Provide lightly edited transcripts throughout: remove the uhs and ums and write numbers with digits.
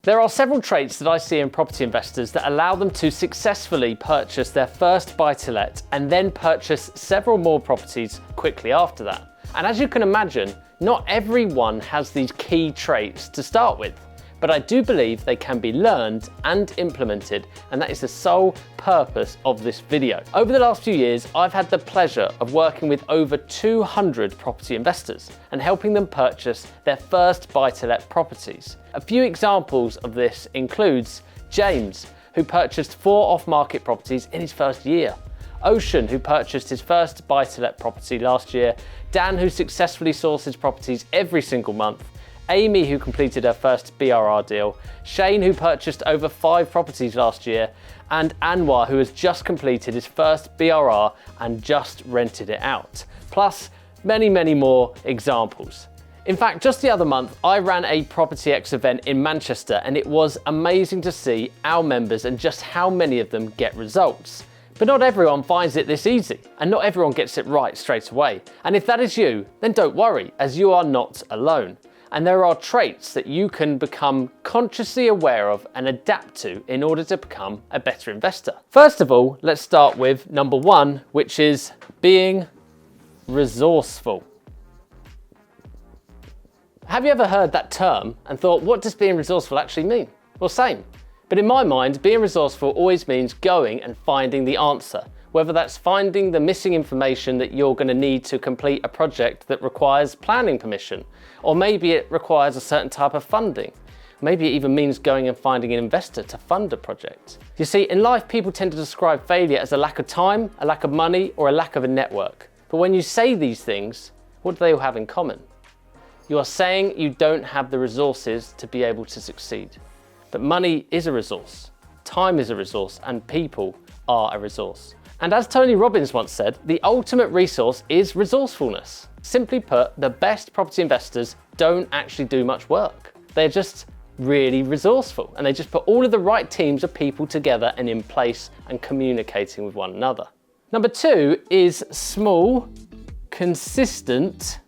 There are several traits that I see in property investors that allow them to successfully purchase their first buy-to-let and then purchase several more properties quickly after that. And as you can imagine, not everyone has these key traits to start with, but I do believe they can be learned and implemented, and that is the sole purpose of this video. Over the last few years, I've had the pleasure of working with over 200 property investors and helping them purchase their first buy-to-let properties. A few examples of this includes James, who purchased 4 off-market properties in his first year. Ocean, who purchased his first buy-to-let property last year. Dan, who successfully sources properties every single month. Amy, who completed her first BRR deal. Shane, who purchased over 5 properties last year. And Anwar, who has just completed his first BRR and just rented it out. Plus, many, many more examples. In fact, just the other month, I ran a Property X event in Manchester, and it was amazing to see our members and just how many of them get results. But not everyone finds it this easy, and not everyone gets it right straight away. And if that is you, then don't worry, as you are not alone. And there are traits that you can become consciously aware of and adapt to in order to become a better investor. First of all, let's start with number 1, which is being resourceful. Have you ever heard that term and thought, what does being resourceful actually mean? Well, same. But in my mind, being resourceful always means going and finding the answer, whether that's finding the missing information that you're going to need to complete a project that requires planning permission, or maybe it requires a certain type of funding. Maybe it even means going and finding an investor to fund a project. You see, in life, people tend to describe failure as a lack of time, a lack of money, or a lack of a network. But when you say these things, what do they all have in common? You are saying you don't have the resources to be able to succeed. But money is a resource, time is a resource, and people are a resource. And as Tony Robbins once said, the ultimate resource is resourcefulness. Simply put, the best property investors don't actually do much work. They're just really resourceful, and they just put all of the right teams of people together and in place and communicating with one another. Number 2 is small, consistent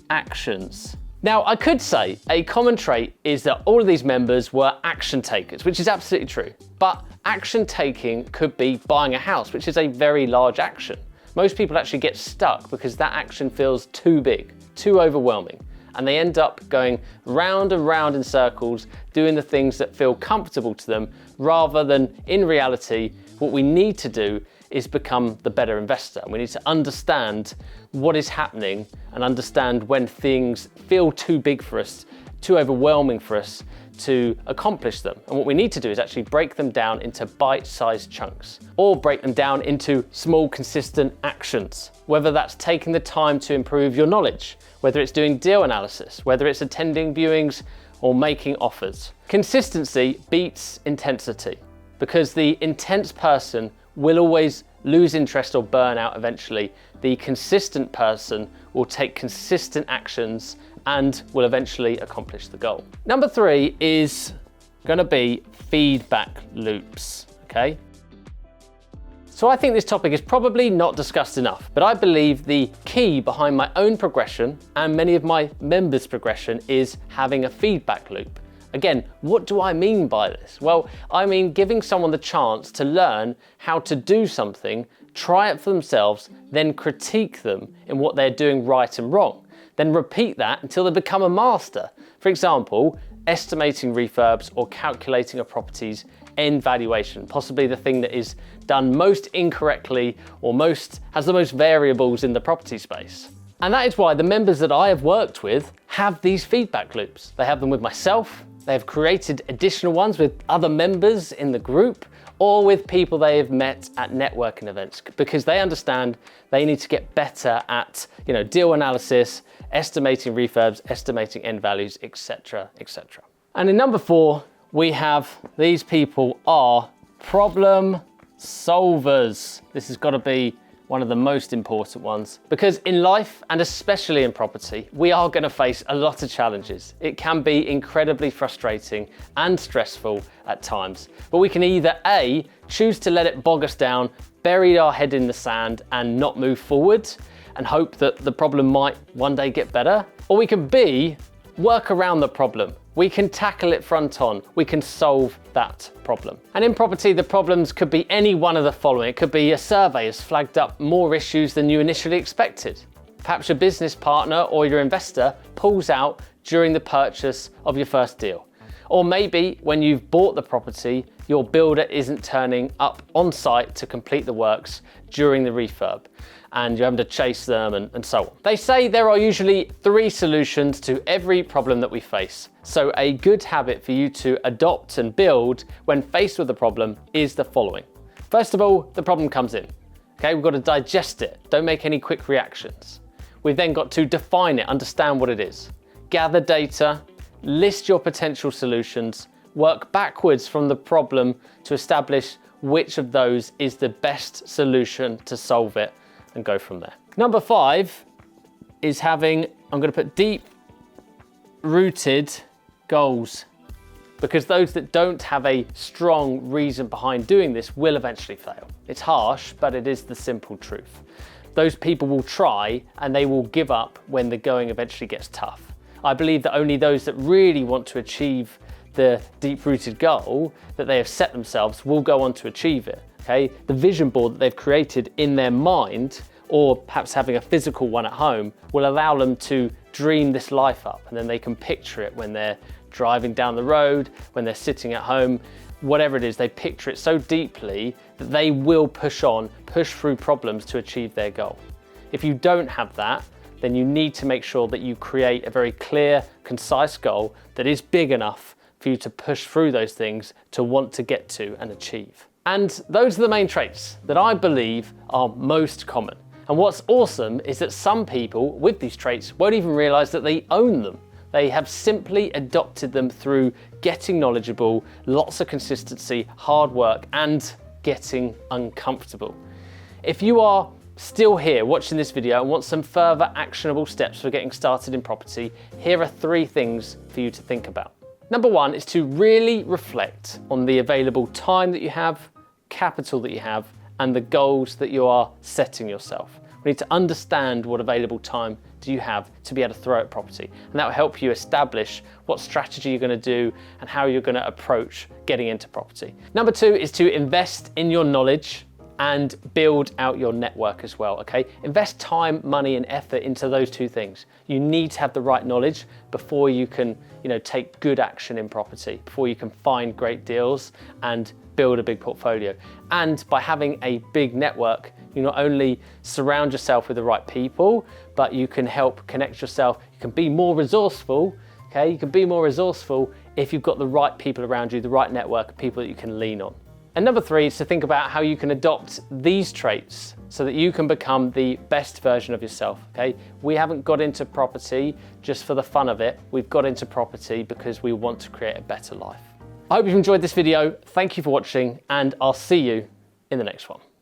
actions. Now, I could say a common trait is that all of these members were action takers, which is absolutely true. But action taking could be buying a house, which is a very large action. Most people actually get stuck because that action feels too big, too overwhelming, and they end up going round and round in circles, doing the things that feel comfortable to them, rather than, in reality, what we need to do is become the better investor. We need to understand what is happening and understand when things feel too big for us, too overwhelming for us to accomplish them. And what we need to do is actually break them down into bite-sized chunks, or break them down into small, consistent actions. Whether that's taking the time to improve your knowledge, whether it's doing deal analysis, whether it's attending viewings or making offers. Consistency beats intensity, because the intense person will always lose interest or burn out eventually. The consistent person will take consistent actions and will eventually accomplish the goal. Number 3 is gonna be feedback loops, okay? So I think this topic is probably not discussed enough, but I believe the key behind my own progression and many of my members' progression is having a feedback loop. Again, what do I mean by this? Well, I mean giving someone the chance to learn how to do something, try it for themselves, then critique them in what they're doing right and wrong. Then repeat that until they become a master. For example, estimating refurbs or calculating a property's end valuation, possibly the thing that is done most incorrectly or has the most variables in the property space. And that is why the members that I have worked with have these feedback loops. They have them with myself. They have created additional ones with other members in the group or with people they have met at networking events, because they understand they need to get better at, deal analysis, estimating refurbs, estimating end values, etc., etc. And in number 4, we have these people are problem solvers. This has got to be one of the most important ones, because in life, and especially in property, we are going to face a lot of challenges. It can be incredibly frustrating and stressful at times, but we can either A, choose to let it bog us down, bury our head in the sand and not move forward and hope that the problem might one day get better, or we can B, work around the problem, We can tackle it front on. We can solve that problem. And in property, the problems could be any one of the following. It could be a survey has flagged up more issues than you initially expected. Perhaps your business partner or your investor pulls out during the purchase of your first deal. Or maybe when you've bought the property, your builder isn't turning up on site to complete the works during the refurb, and you're having to chase them and so on. They say there are usually 3 solutions to every problem that we face. So a good habit for you to adopt and build when faced with a problem is the following. First of all, the problem comes in. Okay, we've got to digest it. Don't make any quick reactions. We've then got to define it, understand what it is. Gather data, list your potential solutions, work backwards from the problem to establish which of those is the best solution to solve it, and go from there. Number 5 is having, I'm going to put deep rooted goals, because those that don't have a strong reason behind doing this will eventually fail. It's harsh, but it is the simple truth. Those people will try and they will give up when the going eventually gets tough. I believe that only those that really want to achieve the deep-rooted goal that they have set themselves will go on to achieve it. Okay? The vision board that they've created in their mind, or perhaps having a physical one at home, will allow them to dream this life up, and then they can picture it when they're driving down the road, when they're sitting at home, whatever it is, they picture it so deeply that they will push on, push through problems to achieve their goal. If you don't have that, then you need to make sure that you create a very clear, concise goal that is big enough for you to push through those things to want to get to and achieve. And those are the main traits that I believe are most common. And what's awesome is that some people with these traits won't even realize that they own them. They have simply adopted them through getting knowledgeable, lots of consistency, hard work, and getting uncomfortable. If you are still here watching this video and want some further actionable steps for getting started in property, here are 3 things for you to think about. Number 1 is to really reflect on the available time that you have, capital that you have, and the goals that you are setting yourself. We need to understand what available time do you have to be able to throw at property. And that will help you establish what strategy you're going to do and how you're going to approach getting into property. Number 2 is to invest in your knowledge and build out your network as well, okay? Invest time, money, and effort into those 2 things. You need to have the right knowledge before you can, take good action in property, before you can find great deals and build a big portfolio. And by having a big network, you not only surround yourself with the right people, but you can help connect yourself. You can be more resourceful, okay? You can be more resourceful if you've got the right people around you, the right network of people that you can lean on. And number 3 is to think about how you can adopt these traits so that you can become the best version of yourself, okay? We haven't got into property just for the fun of it. We've got into property because we want to create a better life. I hope you've enjoyed this video. Thank you for watching, and I'll see you in the next one.